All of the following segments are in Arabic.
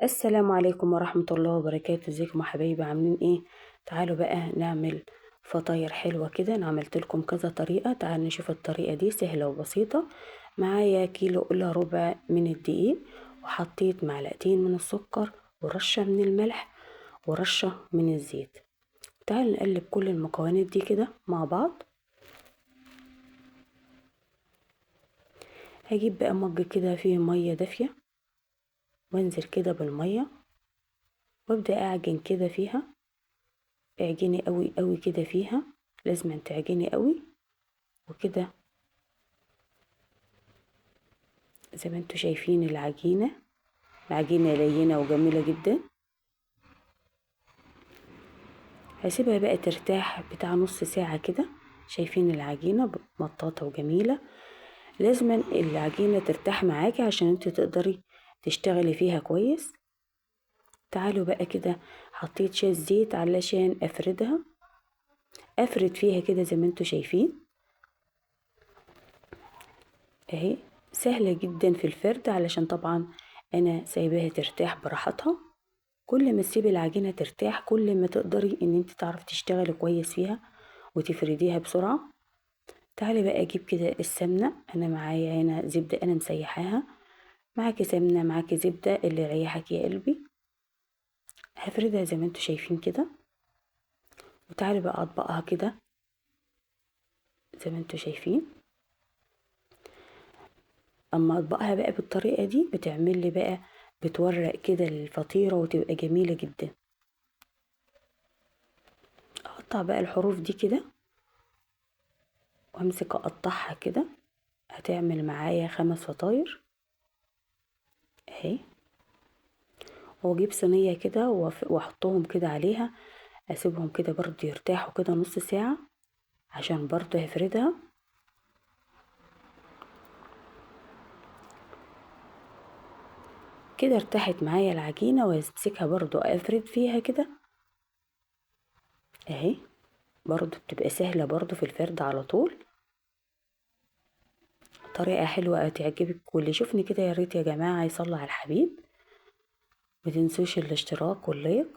السلام عليكم ورحمة الله وبركاته. ازيكم يا حبايبي، عاملين ايه؟ تعالوا بقى نعمل فطاير حلوة كده. انا عملت لكم كذا طريقة، تعالوا نشوف الطريقة دي سهلة وبسيطة. معايا كيلو الا ربع من الدقيق، وحطيت معلقتين من السكر ورشة من الملح ورشة من الزيت. تعالوا نقلب كل المكونات دي كده مع بعض. هجيب بقى مج كده فيه مية دافية، وانزل كده بالمية وابدأ اعجن كده فيها. اعجني قوي قوي كده فيها، لازم تعجني قوي وكده زي ما انتوا شايفين. العجينة لينة وجميلة جدا. هسيبها بقى ترتاح بتاع نص ساعة كده. شايفين العجينة مطاطة وجميلة. لازم العجينة ترتاح معاكي عشان انت تقدري تشتغلي فيها كويس. تعالوا بقى كده، حطيت شوية زيت علشان افرد فيها كده زي ما انتوا شايفين اهي. سهلة جدا في الفرد، علشان طبعا انا سايباها ترتاح براحتها. كل ما تسيبي العجينة ترتاح كل ما تقدري ان انت تعرفي تشتغلي كويس فيها وتفرديها بسرعة. تعالي بقى اجيب كده السمنة. انا معايا هنا زبدة انا مسيحاها. معاكي سمنة معاكي زبدة اللي يريحك يا قلبي. هفردها زي ما انتوا شايفين كده، وتعالي بقى اطبقها كده زي ما انتوا شايفين. اما اطبقها بقى بالطريقة دي بتعمل لي بقى، بتورق كده الفطيرة وتبقى جميلة جدا. اقطع بقى الحروف دي كده وامسك اقطعها كده. هتعمل معايا 5 فطاير اهي. واجيب صينية كده واحطهم كده عليها. اسيبهم كده برضو يرتاحوا كده نص ساعة عشان برضو هفردها كده. ارتاحت معايا العجينة وامسكها برضو افرد فيها كده اهي. برضو بتبقى سهلة برضو في الفرد على طول. طريقة حلوة تعجبك، واللي يشوفني كده يا ريت يا جماعة يصلي على الحبيب. متنسوش الاشتراك واللايك.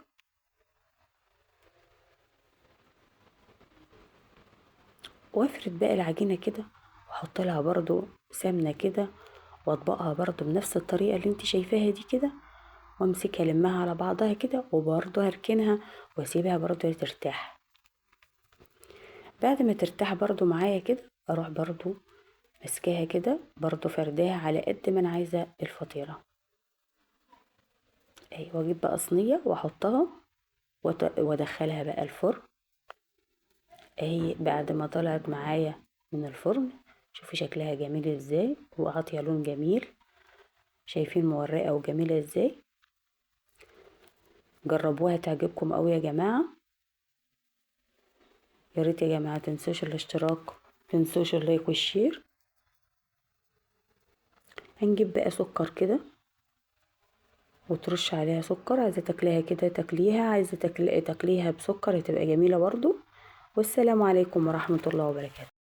وافرد بقى العجينة كده واحط لها برضو سمنة كده، واطبقها برضو بنفس الطريقة اللي انت شايفاها دي كده، وامسكها لمها على بعضها كده وبرضو هركنها واسيبها برضو ترتاح. بعد ما ترتاح برضو معايا كده اروح برضو مسكاها كده برضو فرداها على قد ما انا عايزة الفطيرة اهي. واجيب بقى صينية واحطها وادخلها بقى الفرن اهي. بعد ما طلعت معايا من الفرن شوفي شكلها جميل ازاي وعاطيه لون جميل. شايفين مورقه وجميله ازاي. جربوها تعجبكم قوي يا جماعه. يا ريت يا جماعه تنسوش الاشتراك، تنسوش اللايك والشير. هنجيب بقى سكر كده وترش عليها سكر. عايزه تاكليها كده تاكليها، عايزه تاكليها بسكر هتبقى جميله برضو. والسلام عليكم ورحمه الله وبركاته.